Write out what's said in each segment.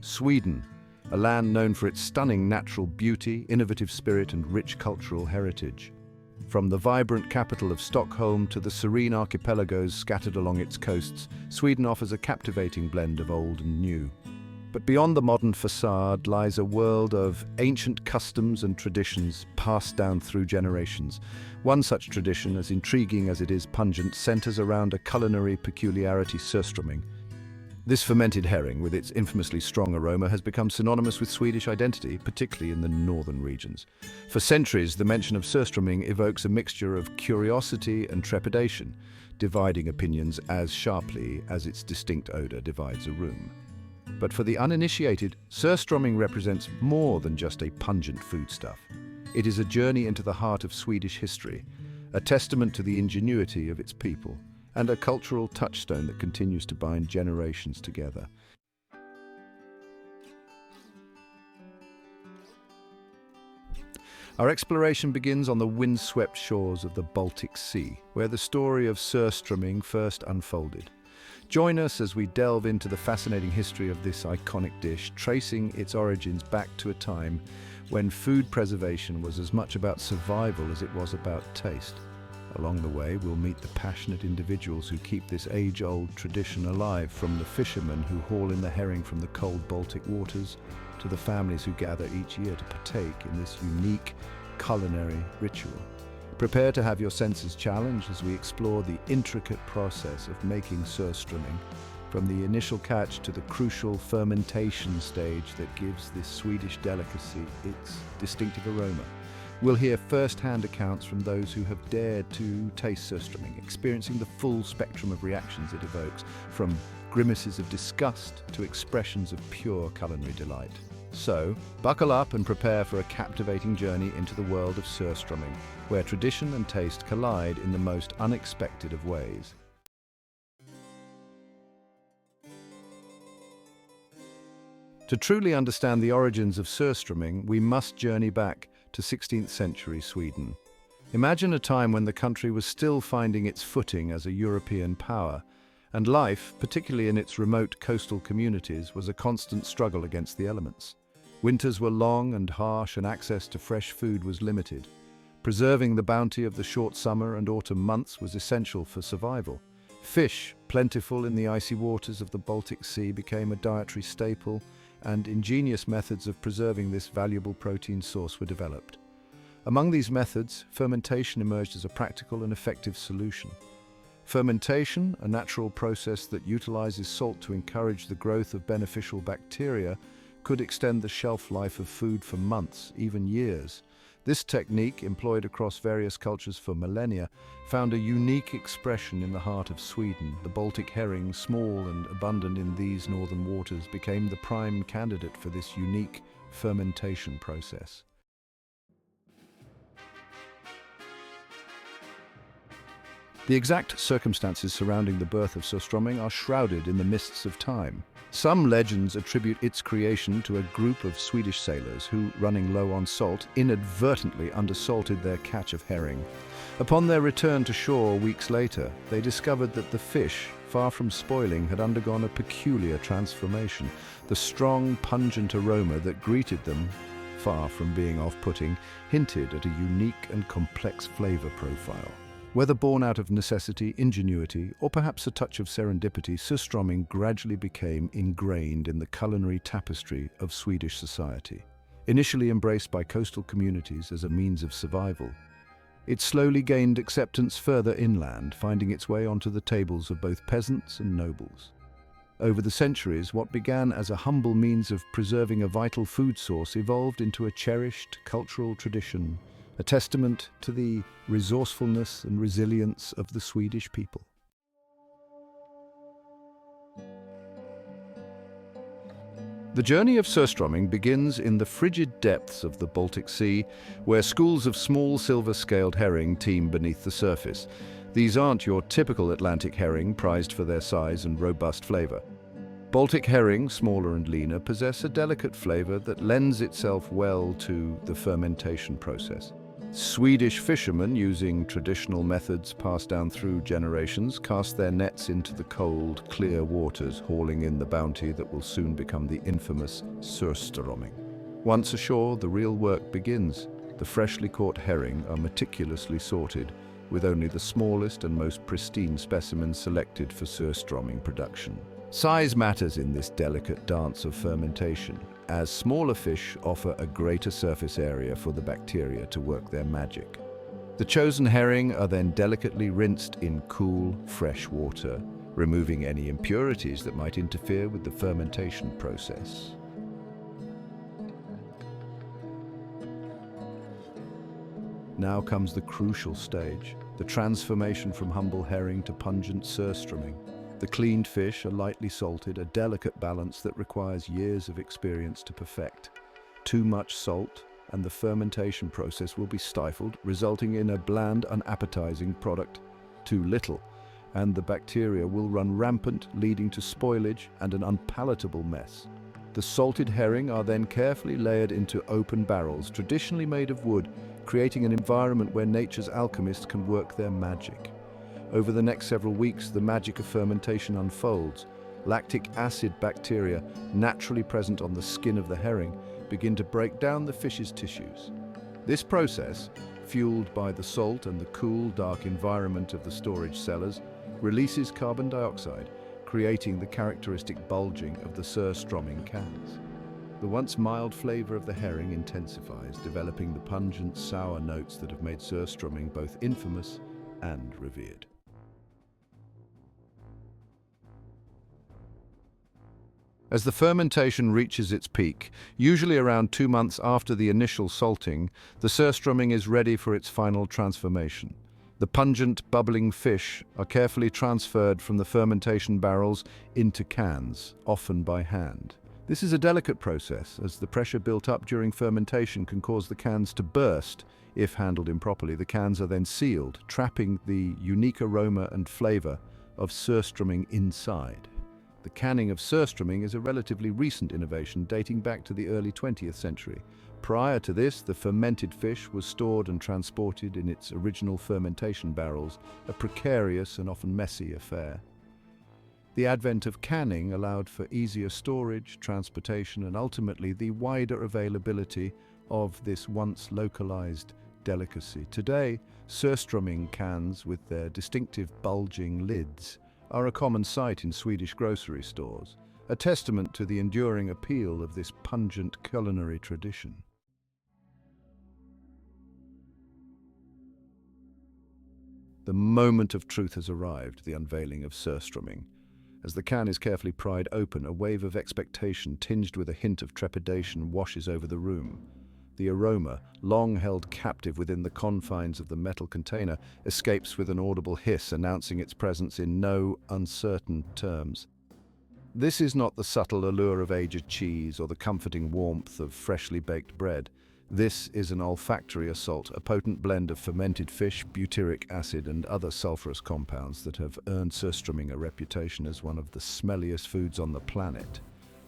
Sweden, a land known for its stunning natural beauty, innovative spirit, and rich cultural heritage. From the vibrant capital of Stockholm to the serene archipelagos scattered along its coasts, Sweden offers a captivating blend of old and new. But beyond the modern facade lies a world of ancient customs and traditions passed down through generations. One such tradition, as intriguing as it is pungent, centers around a culinary peculiarity, Surströmming. This fermented herring, with its infamously strong aroma, has become synonymous with Swedish identity, particularly in the northern regions. For centuries, the mention of Surströmming evokes a mixture of curiosity and trepidation, dividing opinions as sharply as its distinct odor divides a room. But for the uninitiated, Surströmming represents more than just a pungent foodstuff. It is a journey into the heart of Swedish history, a testament to the ingenuity of its people, and a cultural touchstone that continues to bind generations together. Our exploration begins on the windswept shores of the Baltic Sea, where the story of Surströmming first unfolded. Join us as we delve into the fascinating history of this iconic dish, tracing its origins back to a time when food preservation was as much about survival as it was about taste. Along the way, we'll meet the passionate individuals who keep this age-old tradition alive, from the fishermen who haul in the herring from the cold Baltic waters to the families who gather each year to partake in this unique culinary ritual. Prepare to have your senses challenged as we explore the intricate process of making Surströmming, from the initial catch to the crucial fermentation stage that gives this Swedish delicacy its distinctive aroma. We'll hear first-hand accounts from those who have dared to taste Surströmming, experiencing the full spectrum of reactions it evokes, from grimaces of disgust to expressions of pure culinary delight. So, buckle up and prepare for a captivating journey into the world of Surströmming, where tradition and taste collide in the most unexpected of ways. To truly understand the origins of Surströmming, we must journey back to 16th century Sweden. Imagine a time when the country was still finding its footing as a European power, and life, particularly in its remote coastal communities, was a constant struggle against the elements. Winters were long and harsh, and access to fresh food was limited. Preserving the bounty of the short summer and autumn months was essential for survival. Fish, plentiful in the icy waters of the Baltic Sea, became a dietary staple, and ingenious methods of preserving this valuable protein source were developed. Among these methods, fermentation emerged as a practical and effective solution. Fermentation, a natural process that utilizes salt to encourage the growth of beneficial bacteria, could extend the shelf life of food for months, even years. This technique, employed across various cultures for millennia, found a unique expression in the heart of Sweden. The Baltic herring, small and abundant in these northern waters, became the prime candidate for this unique fermentation process. The exact circumstances surrounding the birth of Surströmming are shrouded in the mists of time. Some legends attribute its creation to a group of Swedish sailors who, running low on salt, inadvertently undersalted their catch of herring. Upon their return to shore weeks later, they discovered that the fish, far from spoiling, had undergone a peculiar transformation. The strong, pungent aroma that greeted them, far from being off-putting, hinted at a unique and complex flavor profile. Whether born out of necessity, ingenuity, or perhaps a touch of serendipity, Surströmming gradually became ingrained in the culinary tapestry of Swedish society. Initially embraced by coastal communities as a means of survival, it slowly gained acceptance further inland, finding its way onto the tables of both peasants and nobles. Over the centuries, what began as a humble means of preserving a vital food source evolved into a cherished cultural tradition, a testament to the resourcefulness and resilience of the Swedish people. The journey of Surströmming begins in the frigid depths of the Baltic Sea, where schools of small silver-scaled herring teem beneath the surface. These aren't your typical Atlantic herring, prized for their size and robust flavor. Baltic herring, smaller and leaner, possess a delicate flavor that lends itself well to the fermentation process. Swedish fishermen, using traditional methods passed down through generations, cast their nets into the cold, clear waters, hauling in the bounty that will soon become the infamous Surströmming. Once ashore, the real work begins. The freshly caught herring are meticulously sorted, with only the smallest and most pristine specimens selected for Surströmming production. Size matters in this delicate dance of fermentation, as smaller fish offer a greater surface area for the bacteria to work their magic. The chosen herring are then delicately rinsed in cool, fresh water, removing any impurities that might interfere with the fermentation process. Now comes the crucial stage, the transformation from humble herring to pungent Surströmming. The cleaned fish are lightly salted, a delicate balance that requires years of experience to perfect. Too much salt, and the fermentation process will be stifled, resulting in a bland, unappetizing product. Too little, and the bacteria will run rampant, leading to spoilage and an unpalatable mess. The salted herring are then carefully layered into open barrels, traditionally made of wood, creating an environment where nature's alchemists can work their magic. Over the next several weeks, the magic of fermentation unfolds. Lactic acid bacteria, naturally present on the skin of the herring, begin to break down the fish's tissues. This process, fueled by the salt and the cool, dark environment of the storage cellars, releases carbon dioxide, creating the characteristic bulging of the Surströmming cans. The once mild flavor of the herring intensifies, developing the pungent, sour notes that have made Surströmming both infamous and revered. As the fermentation reaches its peak, usually around 2 months after the initial salting, the Surströmming is ready for its final transformation. The pungent, bubbling fish are carefully transferred from the fermentation barrels into cans, often by hand. This is a delicate process, as the pressure built up during fermentation can cause the cans to burst if handled improperly. The cans are then sealed, trapping the unique aroma and flavor of Surströmming inside. The canning of Surströmming is a relatively recent innovation dating back to the early 20th century. Prior to this, the fermented fish was stored and transported in its original fermentation barrels, a precarious and often messy affair. The advent of canning allowed for easier storage, transportation, and ultimately the wider availability of this once localized delicacy. Today, Surströmming cans with their distinctive bulging lids are a common sight in Swedish grocery stores, a testament to the enduring appeal of this pungent culinary tradition. The moment of truth has arrived, the unveiling of Surströmming. As the can is carefully pried open, a wave of expectation tinged with a hint of trepidation washes over the room. The aroma, long held captive within the confines of the metal container, escapes with an audible hiss, announcing its presence in no uncertain terms. This is not the subtle allure of aged cheese or the comforting warmth of freshly baked bread. This is an olfactory assault, a potent blend of fermented fish, butyric acid, and other sulfurous compounds that have earned Surströmming a reputation as one of the smelliest foods on the planet.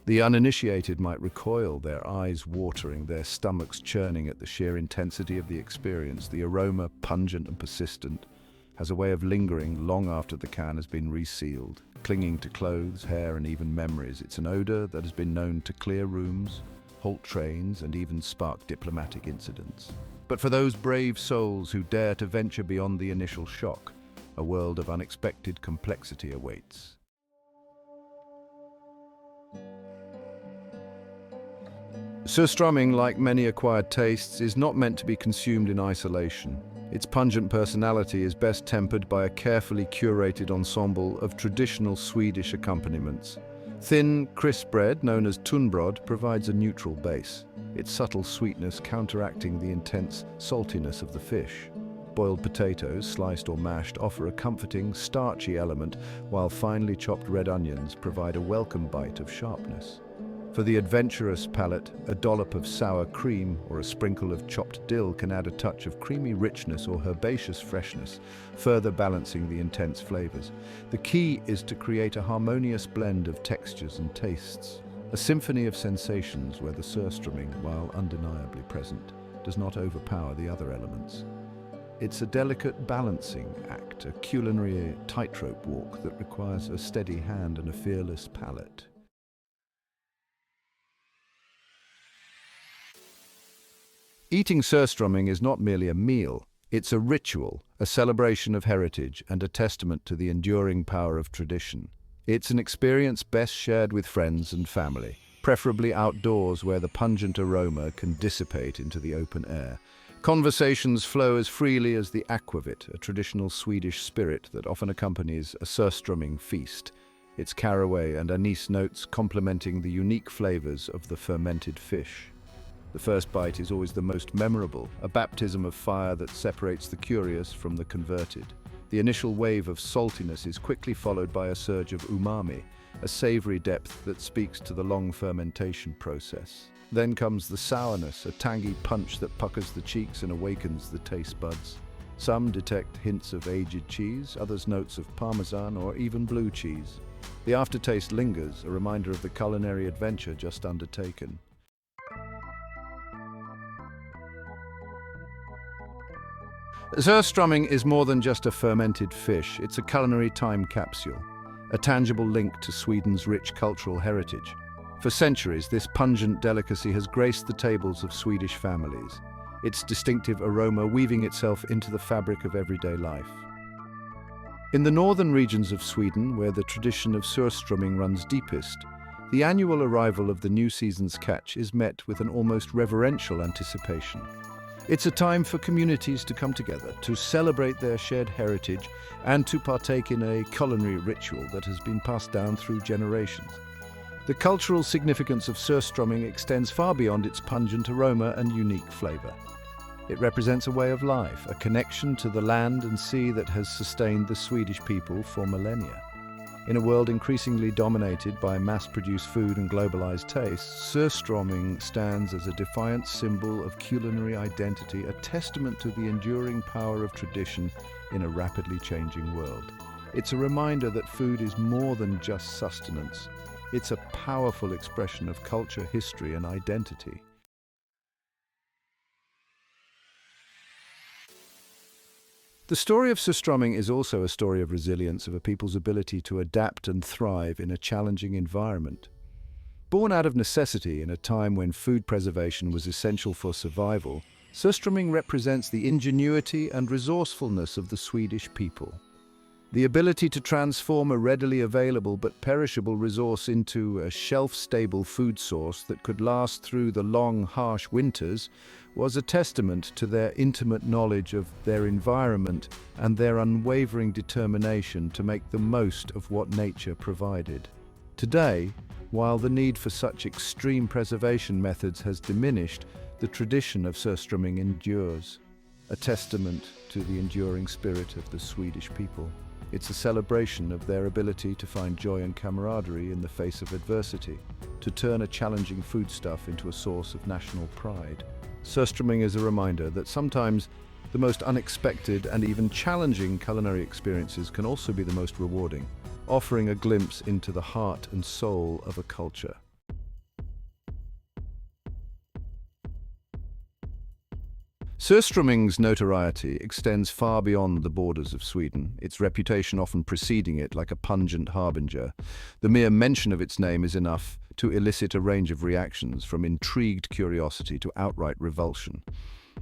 The uninitiated might recoil, their eyes watering, their stomachs churning at the sheer intensity of the experience. The aroma, pungent and persistent, has a way of lingering long after the can has been resealed, clinging to clothes, hair, and even memories. It's an odor that has been known to clear rooms, halt trains, and even spark diplomatic incidents. But for those brave souls who dare to venture beyond the initial shock, a world of unexpected complexity awaits. Surströmming, like many acquired tastes, is not meant to be consumed in isolation. Its pungent personality is best tempered by a carefully curated ensemble of traditional Swedish accompaniments. Thin, crisp bread, known as tunnbröd, provides a neutral base, its subtle sweetness counteracting the intense saltiness of the fish. Boiled potatoes, sliced or mashed, offer a comforting, starchy element, while finely chopped red onions provide a welcome bite of sharpness. For the adventurous palate, a dollop of sour cream or a sprinkle of chopped dill can add a touch of creamy richness or herbaceous freshness, further balancing the intense flavors. The key is to create a harmonious blend of textures and tastes, a symphony of sensations where the Surströmming, while undeniably present, does not overpower the other elements. It's a delicate balancing act, a culinary tightrope walk that requires a steady hand and a fearless palate. Eating Surströmming is not merely a meal, it's a ritual, a celebration of heritage and a testament to the enduring power of tradition. It's an experience best shared with friends and family, preferably outdoors where the pungent aroma can dissipate into the open air. Conversations flow as freely as the aquavit, a traditional Swedish spirit that often accompanies a Surströmming feast, its caraway and anise notes complementing the unique flavors of the fermented fish. The first bite is always the most memorable, a baptism of fire that separates the curious from the converted. The initial wave of saltiness is quickly followed by a surge of umami, a savory depth that speaks to the long fermentation process. Then comes the sourness, a tangy punch that puckers the cheeks and awakens the taste buds. Some detect hints of aged cheese, others notes of parmesan or even blue cheese. The aftertaste lingers, a reminder of the culinary adventure just undertaken. Surströmming is more than just a fermented fish, it's a culinary time capsule, a tangible link to Sweden's rich cultural heritage. For centuries, this pungent delicacy has graced the tables of Swedish families, its distinctive aroma weaving itself into the fabric of everyday life. In the northern regions of Sweden, where the tradition of Surströmming runs deepest, the annual arrival of the new season's catch is met with an almost reverential anticipation. It's a time for communities to come together, to celebrate their shared heritage, and to partake in a culinary ritual that has been passed down through generations. The cultural significance of Surströmming extends far beyond its pungent aroma and unique flavor. It represents a way of life, a connection to the land and sea that has sustained the Swedish people for millennia. In a world increasingly dominated by mass-produced food and globalized tastes, Surströmming stands as a defiant symbol of culinary identity, a testament to the enduring power of tradition in a rapidly changing world. It's a reminder that food is more than just sustenance. It's a powerful expression of culture, history, and identity. The story of Surströmming is also a story of resilience, of a people's ability to adapt and thrive in a challenging environment. Born out of necessity in a time when food preservation was essential for survival, Surströmming represents the ingenuity and resourcefulness of the Swedish people. The ability to transform a readily available but perishable resource into a shelf-stable food source that could last through the long, harsh winters was a testament to their intimate knowledge of their environment and their unwavering determination to make the most of what nature provided. Today, while the need for such extreme preservation methods has diminished, the tradition of Surströmming endures, a testament to the enduring spirit of the Swedish people. It's a celebration of their ability to find joy and camaraderie in the face of adversity, to turn a challenging foodstuff into a source of national pride. Surströmming is a reminder that sometimes the most unexpected and even challenging culinary experiences can also be the most rewarding, offering a glimpse into the heart and soul of a culture. Surströmming's notoriety extends far beyond the borders of Sweden, its reputation often preceding it like a pungent harbinger. The mere mention of its name is enough to elicit a range of reactions, from intrigued curiosity to outright revulsion.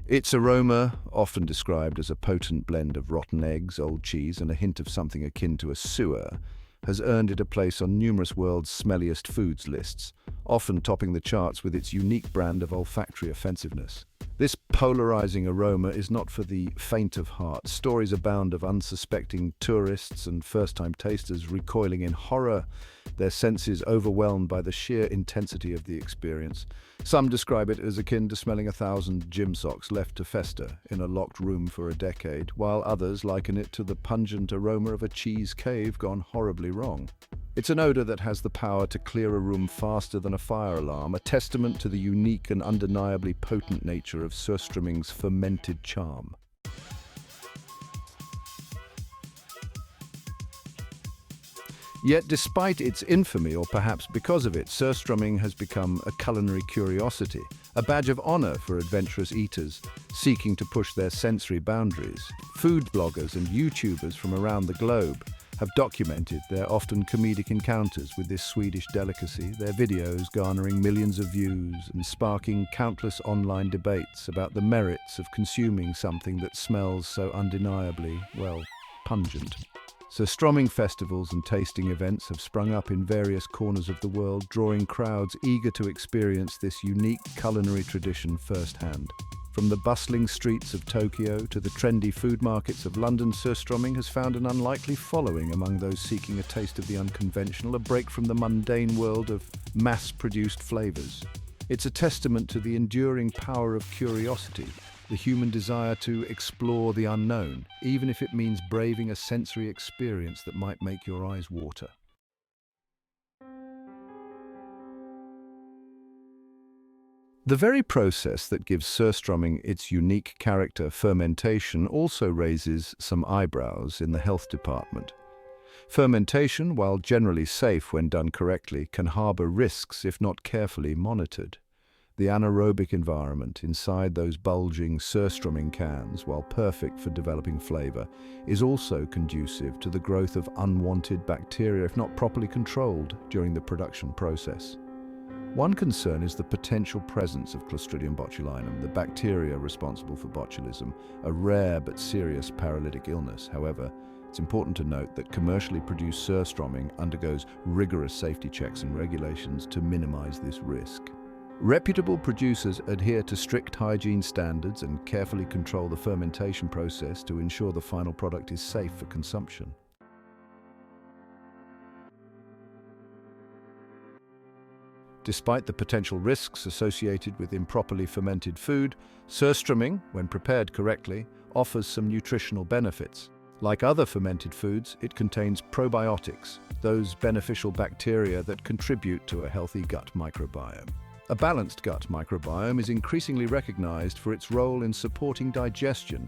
Its aroma, often described as a potent blend of rotten eggs, old cheese, and a hint of something akin to a sewer, has earned it a place on numerous world's smelliest foods lists, often topping the charts with its unique brand of olfactory offensiveness. This polarizing aroma is not for the faint of heart. Stories abound of unsuspecting tourists and first-time tasters recoiling in horror, their senses overwhelmed by the sheer intensity of the experience. Some describe it as akin to smelling 1,000 gym socks left to fester in a locked room for a decade, while others liken it to the pungent aroma of a cheese cave gone horribly wrong. It's an odor that has the power to clear a room faster than a fire alarm, a testament to the unique and undeniably potent nature of Surströmming's fermented charm. Yet despite its infamy, or perhaps because of it, Surströmming has become a culinary curiosity, a badge of honor for adventurous eaters seeking to push their sensory boundaries. Food bloggers and YouTubers from around the globe have documented their often comedic encounters with this Swedish delicacy, their videos garnering millions of views and sparking countless online debates about the merits of consuming something that smells so undeniably, well, pungent. Surströmming festivals and tasting events have sprung up in various corners of the world, drawing crowds eager to experience this unique culinary tradition firsthand. From the bustling streets of Tokyo to the trendy food markets of London, Surströmming has found an unlikely following among those seeking a taste of the unconventional, a break from the mundane world of mass-produced flavors. It's a testament to the enduring power of curiosity, the human desire to explore the unknown, even if it means braving a sensory experience that might make your eyes water. The very process that gives Surströmming its unique character, fermentation, also raises some eyebrows in the health department. Fermentation, while generally safe when done correctly, can harbor risks if not carefully monitored. The anaerobic environment inside those bulging Surströmming cans, while perfect for developing flavor, is also conducive to the growth of unwanted bacteria if not properly controlled during the production process. One concern is the potential presence of Clostridium botulinum, the bacteria responsible for botulism, a rare but serious paralytic illness. However, it's important to note that commercially produced Surströmming undergoes rigorous safety checks and regulations to minimize this risk. Reputable producers adhere to strict hygiene standards and carefully control the fermentation process to ensure the final product is safe for consumption. Despite the potential risks associated with improperly fermented food, Surströmming, when prepared correctly, offers some nutritional benefits. Like other fermented foods, it contains probiotics, those beneficial bacteria that contribute to a healthy gut microbiome. A balanced gut microbiome is increasingly recognized for its role in supporting digestion,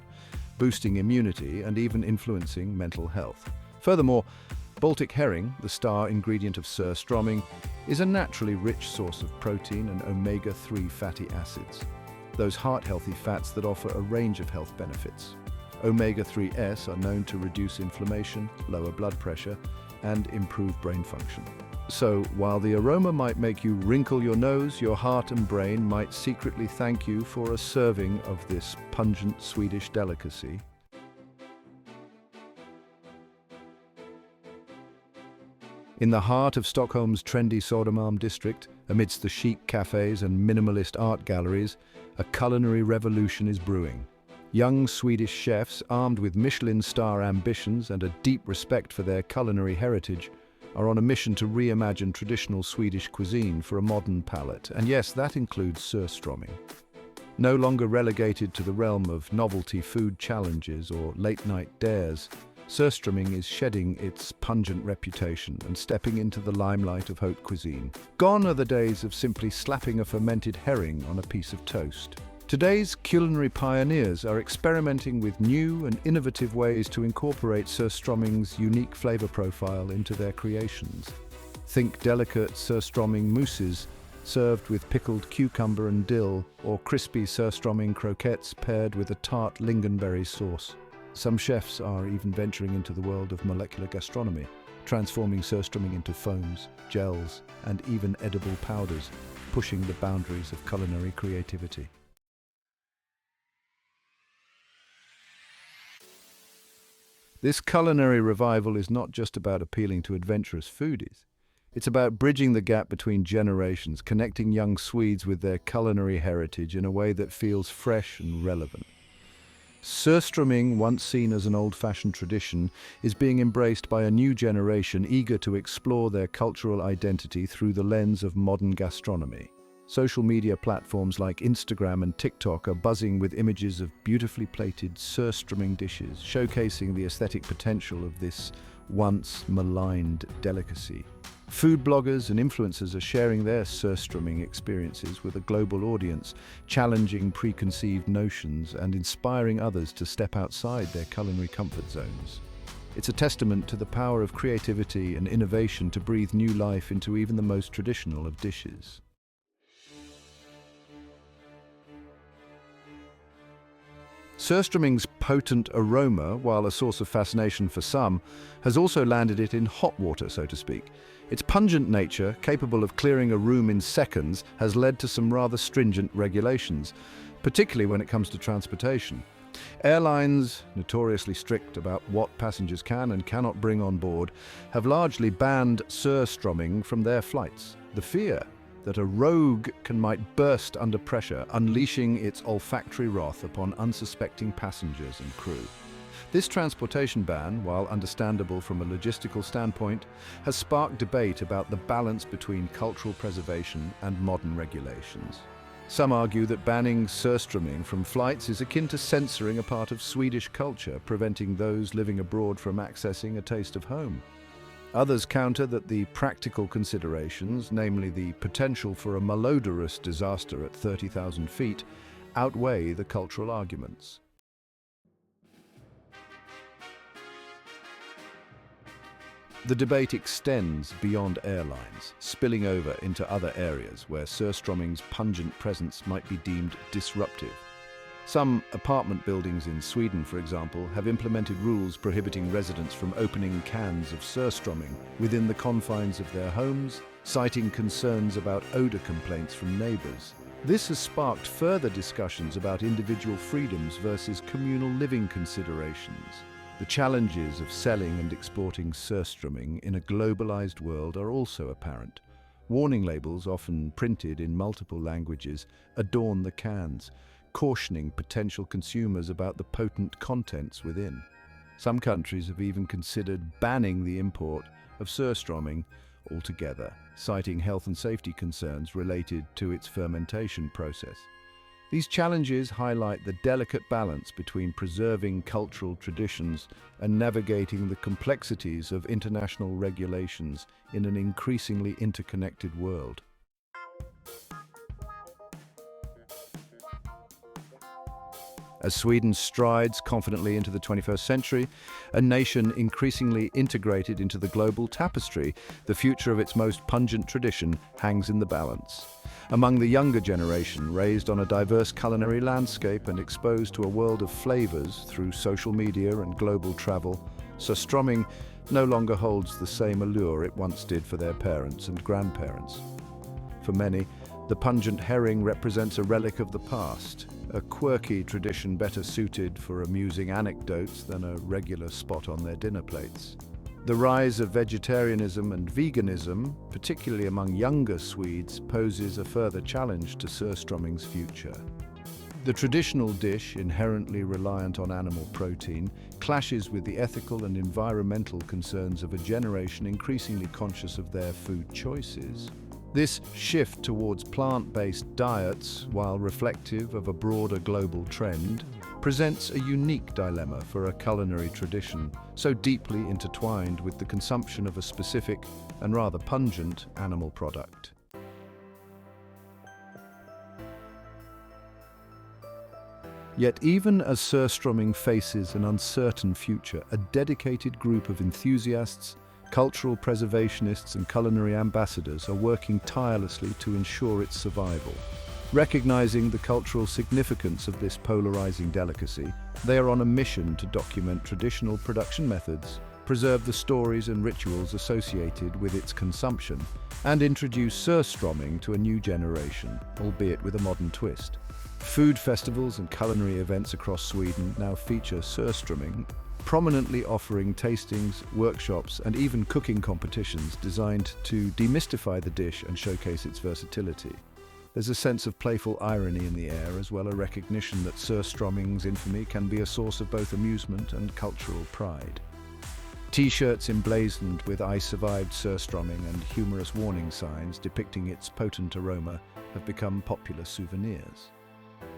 boosting immunity, and even influencing mental health. Furthermore, Baltic herring, the star ingredient of Surströmming, is a naturally rich source of protein and omega-3 fatty acids, those heart-healthy fats that offer a range of health benefits. Omega-3s are known to reduce inflammation, lower blood pressure, and improve brain function. So, while the aroma might make you wrinkle your nose, your heart and brain might secretly thank you for a serving of this pungent Swedish delicacy. In the heart of Stockholm's trendy Södermalm district, amidst the chic cafes and minimalist art galleries, a culinary revolution is brewing. Young Swedish chefs, armed with Michelin star ambitions and a deep respect for their culinary heritage, are on a mission to reimagine traditional Swedish cuisine for a modern palate. And yes, that includes Surströmming. No longer relegated to the realm of novelty food challenges or late-night dares, Surströmming is shedding its pungent reputation and stepping into the limelight of haute cuisine. Gone are the days of simply slapping a fermented herring on a piece of toast. Today's culinary pioneers are experimenting with new and innovative ways to incorporate Surströmming's unique flavor profile into their creations. Think delicate Surströmming mousses served with pickled cucumber and dill, or crispy Surströmming croquettes paired with a tart lingonberry sauce. Some chefs are even venturing into the world of molecular gastronomy, transforming Surströmming into foams, gels, and even edible powders, pushing the boundaries of culinary creativity. This culinary revival is not just about appealing to adventurous foodies. It's about bridging the gap between generations, connecting young Swedes with their culinary heritage in a way that feels fresh and relevant. Surströmming, once seen as an old-fashioned tradition, is being embraced by a new generation eager to explore their cultural identity through the lens of modern gastronomy. Social media platforms like Instagram and TikTok are buzzing with images of beautifully plated Surströmming dishes, showcasing the aesthetic potential of this once maligned delicacy. Food bloggers and influencers are sharing their Surströmming experiences with a global audience, challenging preconceived notions and inspiring others to step outside their culinary comfort zones. It's a testament to the power of creativity and innovation to breathe new life into even the most traditional of dishes. Surströmming's potent aroma, while a source of fascination for some, has also landed it in hot water, so to speak. Its pungent nature, capable of clearing a room in seconds, has led to some rather stringent regulations, particularly when it comes to transportation. Airlines, notoriously strict about what passengers can and cannot bring on board, have largely banned Surströmming from their flights. The fear that a rogue might burst under pressure, unleashing its olfactory wrath upon unsuspecting passengers and crew. This transportation ban, while understandable from a logistical standpoint, has sparked debate about the balance between cultural preservation and modern regulations. Some argue that banning Surströmming from flights is akin to censoring a part of Swedish culture, preventing those living abroad from accessing a taste of home. Others counter that the practical considerations, namely the potential for a malodorous disaster at 30,000 feet, outweigh the cultural arguments. The debate extends beyond airlines, spilling over into other areas where Surströmming's pungent presence might be deemed disruptive. Some apartment buildings in Sweden, for example, have implemented rules prohibiting residents from opening cans of Surströmming within the confines of their homes, citing concerns about odor complaints from neighbors. This has sparked further discussions about individual freedoms versus communal living considerations. The challenges of selling and exporting Surströmming in a globalized world are also apparent. Warning labels, often printed in multiple languages, adorn the cans, cautioning potential consumers about the potent contents within. Some countries have even considered banning the import of Surströmming altogether, citing health and safety concerns related to its fermentation process. These challenges highlight the delicate balance between preserving cultural traditions and navigating the complexities of international regulations in an increasingly interconnected world. As Sweden strides confidently into the 21st century, a nation increasingly integrated into the global tapestry, the future of its most pungent tradition hangs in the balance. Among the younger generation, raised on a diverse culinary landscape and exposed to a world of flavors through social media and global travel, Surströmming no longer holds the same allure it once did for their parents and grandparents. For many, the pungent herring represents a relic of the past, a quirky tradition better suited for amusing anecdotes than a regular spot on their dinner plates. The rise of vegetarianism and veganism, particularly among younger Swedes, poses a further challenge to Surströmming's future. The traditional dish, inherently reliant on animal protein, clashes with the ethical and environmental concerns of a generation increasingly conscious of their food choices. This shift towards plant-based diets, while reflective of a broader global trend, presents a unique dilemma for a culinary tradition so deeply intertwined with the consumption of a specific and rather pungent animal product. Yet even as Surströmming faces an uncertain future, a dedicated group of enthusiasts, cultural preservationists and culinary ambassadors are working tirelessly to ensure its survival. Recognizing the cultural significance of this polarizing delicacy, they are on a mission to document traditional production methods, preserve the stories and rituals associated with its consumption, and introduce Surströmming to a new generation, albeit with a modern twist. Food festivals and culinary events across Sweden now feature Surströmming, prominently offering tastings, workshops, and even cooking competitions designed to demystify the dish and showcase its versatility. There's a sense of playful irony in the air, as well as a recognition that Surströmming's infamy can be a source of both amusement and cultural pride. T-shirts emblazoned with "I survived Surströmming" and humorous warning signs depicting its potent aroma have become popular souvenirs.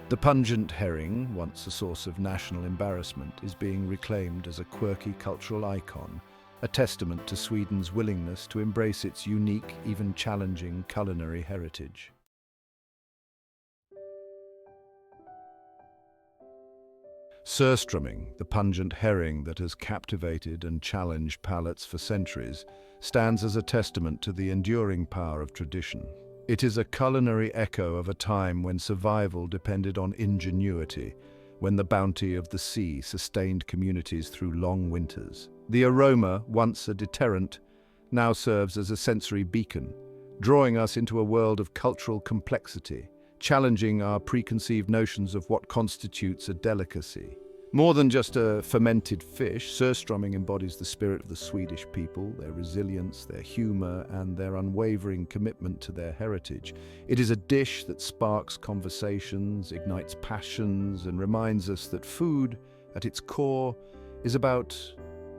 The pungent herring, once a source of national embarrassment, is being reclaimed as a quirky cultural icon, a testament to Sweden's willingness to embrace its unique, even challenging culinary heritage. Surströmming, the pungent herring that has captivated and challenged palates for centuries, stands as a testament to the enduring power of tradition. It is a culinary echo of a time when survival depended on ingenuity, when the bounty of the sea sustained communities through long winters. The aroma, once a deterrent, now serves as a sensory beacon, drawing us into a world of cultural complexity, challenging our preconceived notions of what constitutes a delicacy. More than just a fermented fish, Surströmming embodies the spirit of the Swedish people, their resilience, their humor, and their unwavering commitment to their heritage. It is a dish that sparks conversations, ignites passions, and reminds us that food, at its core, is about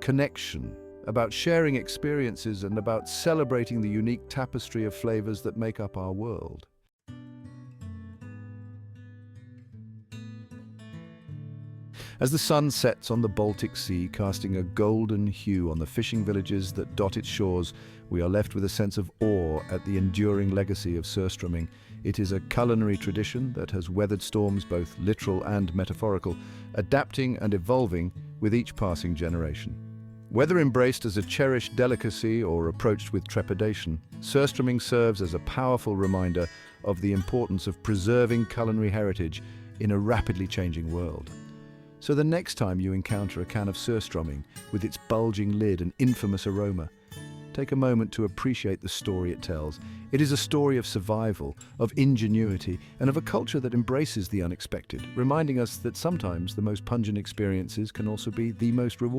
connection, about sharing experiences, and about celebrating the unique tapestry of flavors that make up our world. As the sun sets on the Baltic Sea, casting a golden hue on the fishing villages that dot its shores, we are left with a sense of awe at the enduring legacy of Surströmming. It is a culinary tradition that has weathered storms, both literal and metaphorical, adapting and evolving with each passing generation. Whether embraced as a cherished delicacy or approached with trepidation, Surströmming serves as a powerful reminder of the importance of preserving culinary heritage in a rapidly changing world. So the next time you encounter a can of Surströmming with its bulging lid and infamous aroma, take a moment to appreciate the story it tells. It is a story of survival, of ingenuity, and of a culture that embraces the unexpected, reminding us that sometimes the most pungent experiences can also be the most rewarding.